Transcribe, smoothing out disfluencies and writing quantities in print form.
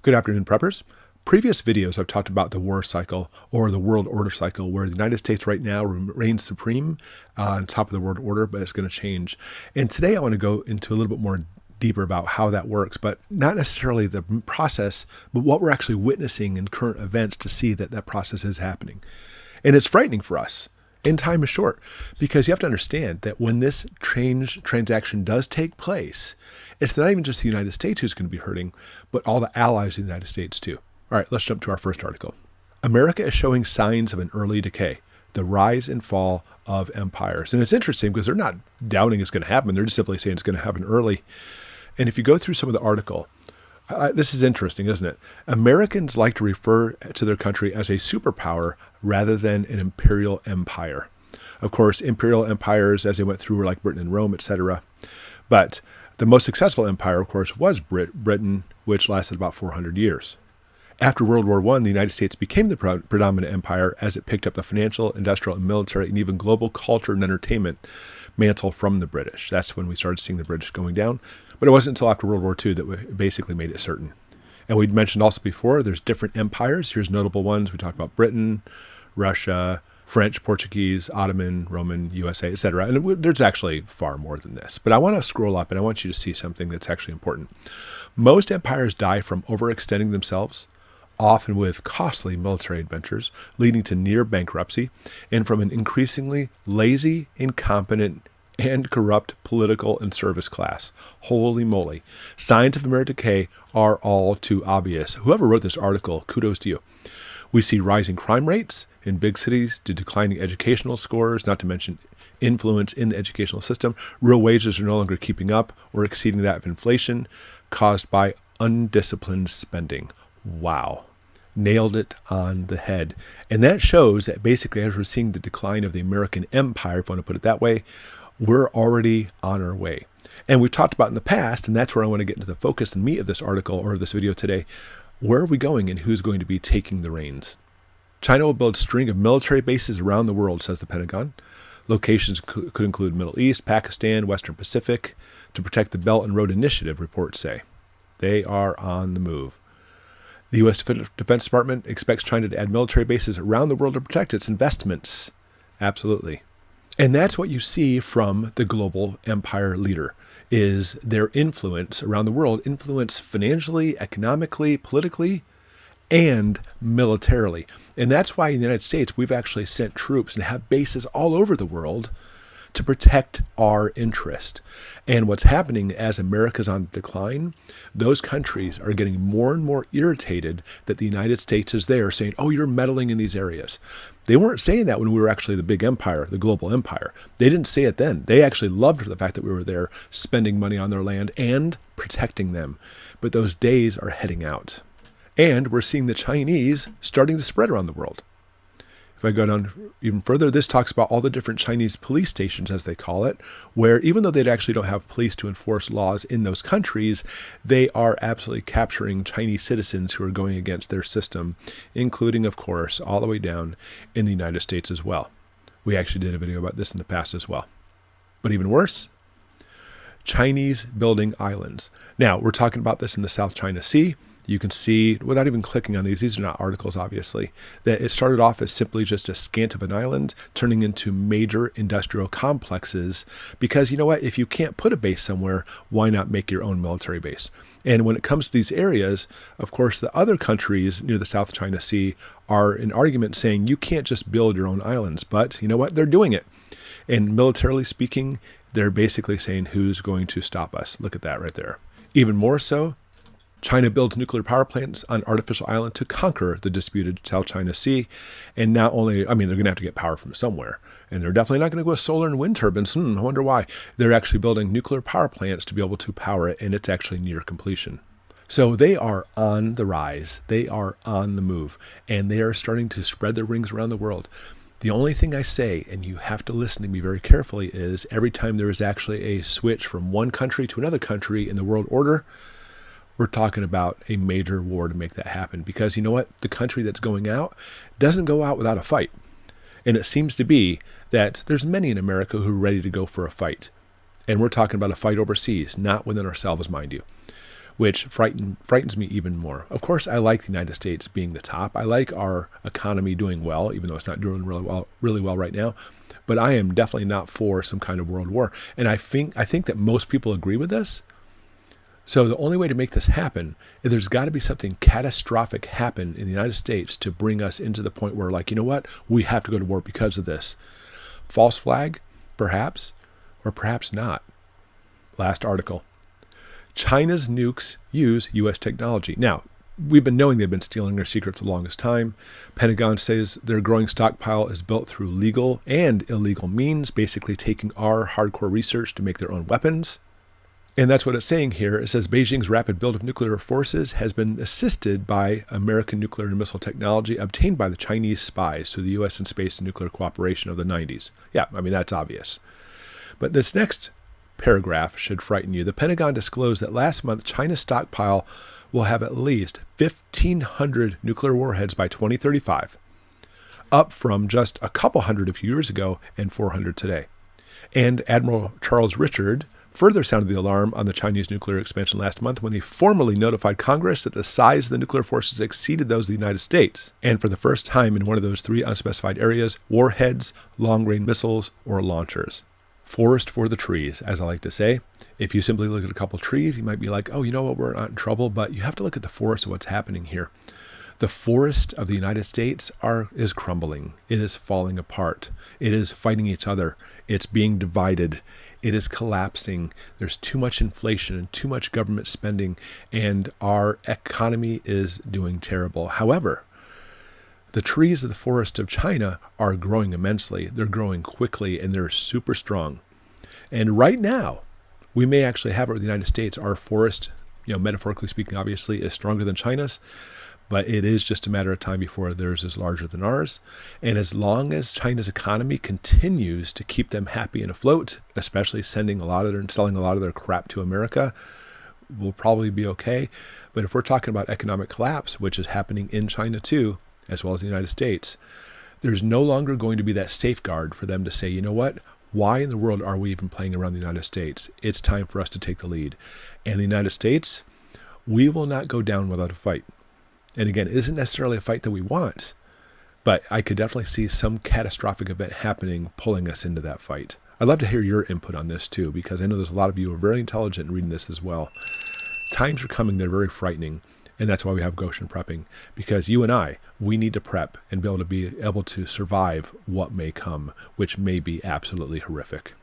Good afternoon, preppers. Previous videos I've talked about the war cycle or the world order cycle, where the United States right now reigns supreme on top of the world order, but it's going to change. And today I want to go into a little bit more deeper about how that works, but not necessarily the process, but what we're actually witnessing in current events to see that that process is happening. And it's frightening for us. And time is short, because you have to understand that when this transaction does take place, it's not even just the United States who's going to be hurting, but all the allies of the United States too. All right, let's jump to our first article. America is showing signs of an early decay, the rise and fall of empires. And it's interesting because they're not doubting it's going to happen. They're just simply saying it's going to happen early. And if you go through some of the article, this is interesting, isn't it? Americans like to refer to their country as a superpower rather than an imperial empire. Of course, imperial empires, as they went through, were like Britain and Rome, etc. But the most successful empire, of course, was Britain, which lasted about 400 years. After World War I, the United States became the predominant empire as it picked up the financial, industrial, and military, and even global culture and entertainment mantle from the British. That's when we started seeing the British going down. But it wasn't until after World War II that we basically made it certain. And we'd mentioned also before, there's different empires. Here's notable ones. We talked about Britain, Russia, French, Portuguese, Ottoman, Roman, USA, etc. And there's actually far more than this. But I want to scroll up and I want you to see something that's actually important. Most empires die from overextending themselves, often with costly military adventures, leading to near bankruptcy, and from an increasingly lazy, incompetent, and corrupt political and service class. Holy moly. Signs of American decay are all too obvious. Whoever wrote this article, kudos to you. We see rising crime rates in big cities due to declining educational scores, not to mention influence in the educational system. Real wages are no longer keeping up or exceeding that of inflation caused by undisciplined spending. Wow. Nailed it on the head. And that shows that basically, as we're seeing the decline of the American empire, if I want to put it that way, we're already on our way. And we've talked about in the past, and that's where I want to get into the focus and meat of this article or this video today. Where are we going and who's going to be taking the reins? China will build a string of military bases around the world, says the Pentagon. Locations could include Middle East, Pakistan, Western Pacific, to protect the Belt and Road Initiative, reports say. They are on the move. The U.S. Defense Department expects China to add military bases around the world to protect its investments. Absolutely. And that's what you see from the global empire leader, is their influence around the world, influence financially, economically, politically, and militarily. And that's why in the United States, we've actually sent troops and have bases all over the world to protect our interest. And what's happening as America's on decline, those countries are getting more and more irritated that the United States is there saying, oh, you're meddling in these areas. They weren't saying that when we were actually the big empire, the global empire. They didn't say it then. They actually loved the fact that we were there spending money on their land and protecting them. But those days are heading out. And we're seeing the Chinese starting to spread around the world. If I go down even further, this talks about all the different Chinese police stations, as they call it, where even though they actually don't have police to enforce laws in those countries, they are absolutely capturing Chinese citizens who are going against their system, including, of course, all the way down in the United States as well. We actually did a video about this in the past as well. But even worse, Chinese building islands. Now, we're talking about this in the South China Sea. You can see, without even clicking on these are not articles, obviously, that it started off as simply just a scant of an island, turning into major industrial complexes. Because you know what? If you can't put a base somewhere, why not make your own military base? And when it comes to these areas, of course, the other countries near the South China Sea are in argument saying you can't just build your own islands. But you know what? They're doing it. And militarily speaking, they're basically saying who's going to stop us. Look at that right there. Even more so, China builds nuclear power plants on artificial island to conquer the disputed South China Sea. And not only, they're going to have to get power from somewhere. And they're definitely not going to go with solar and wind turbines. I wonder why. They're actually building nuclear power plants to be able to power it, and it's actually near completion. So they are on the rise. They are on the move. And they are starting to spread their wings around the world. The only thing I say, and you have to listen to me very carefully, is every time there is actually a switch from one country to another country in the world order, we're talking about a major war to make that happen. Because you know what? The country that's going out doesn't go out without a fight. And it seems to be that there's many in America who are ready to go for a fight. And we're talking about a fight overseas, not within ourselves, mind you. which frightens me even more. Of course, I like the United States being the top. I like our economy doing well, even though it's not doing really well right now. But I am definitely not for some kind of world war. And I think that most people agree with this. So the only way to make this happen is there's got to be something catastrophic happen in the United States to bring us into the point where, like, you know what, we have to go to war because of this. False flag, perhaps, or perhaps not. Last article. China's nukes use U.S. technology. Now, we've been knowing they've been stealing our secrets the longest time. Pentagon says their growing stockpile is built through legal and illegal means, basically taking our hardcore research to make their own weapons. And that's what it's saying here. It says Beijing's rapid build of nuclear forces has been assisted by American nuclear and missile technology obtained by the Chinese spies through the U.S. and space and nuclear cooperation of the 90s. Yeah, I mean, that's obvious. But this next paragraph should frighten you. The Pentagon disclosed that last month, China's stockpile will have at least 1,500 nuclear warheads by 2035, up from just a couple hundred a few years ago and 400 today. And Admiral Charles Richard further sounded the alarm on the Chinese nuclear expansion last month when he formally notified Congress that the size of the nuclear forces exceeded those of the United States. And for the first time in one of those three unspecified areas, warheads, long-range missiles, or launchers. Forest for the trees, as I like to say. If you simply look at a couple trees, you might be like, oh, you know what, we're not in trouble. But you have to look at the forest of what's happening here. The forest of the United States is crumbling. It is falling apart. It is fighting each other. It's being divided. It is collapsing. There's too much inflation and too much government spending, and our economy is doing terrible. However, the trees of the forest of China are growing immensely. They're growing quickly, and they're super strong. And right now, we may actually have it with the United States. Our forest, metaphorically speaking, obviously, is stronger than China's. But it is just a matter of time before theirs is larger than ours. And as long as China's economy continues to keep them happy and afloat, especially selling a lot of their crap to America, we'll probably be okay. But if we're talking about economic collapse, which is happening in China too, as well as the United States, there's no longer going to be that safeguard for them to say, you know what, why in the world are we even playing around the United States? It's time for us to take the lead. And the United States, we will not go down without a fight. And again, it isn't necessarily a fight that we want, but I could definitely see some catastrophic event happening, pulling us into that fight. I'd love to hear your input on this too, because I know there's a lot of you who are very intelligent in reading this as well. Times are coming, they're very frightening. And that's why we have Goshen prepping, because you and we need to prep and be able to survive what may come, which may be absolutely horrific.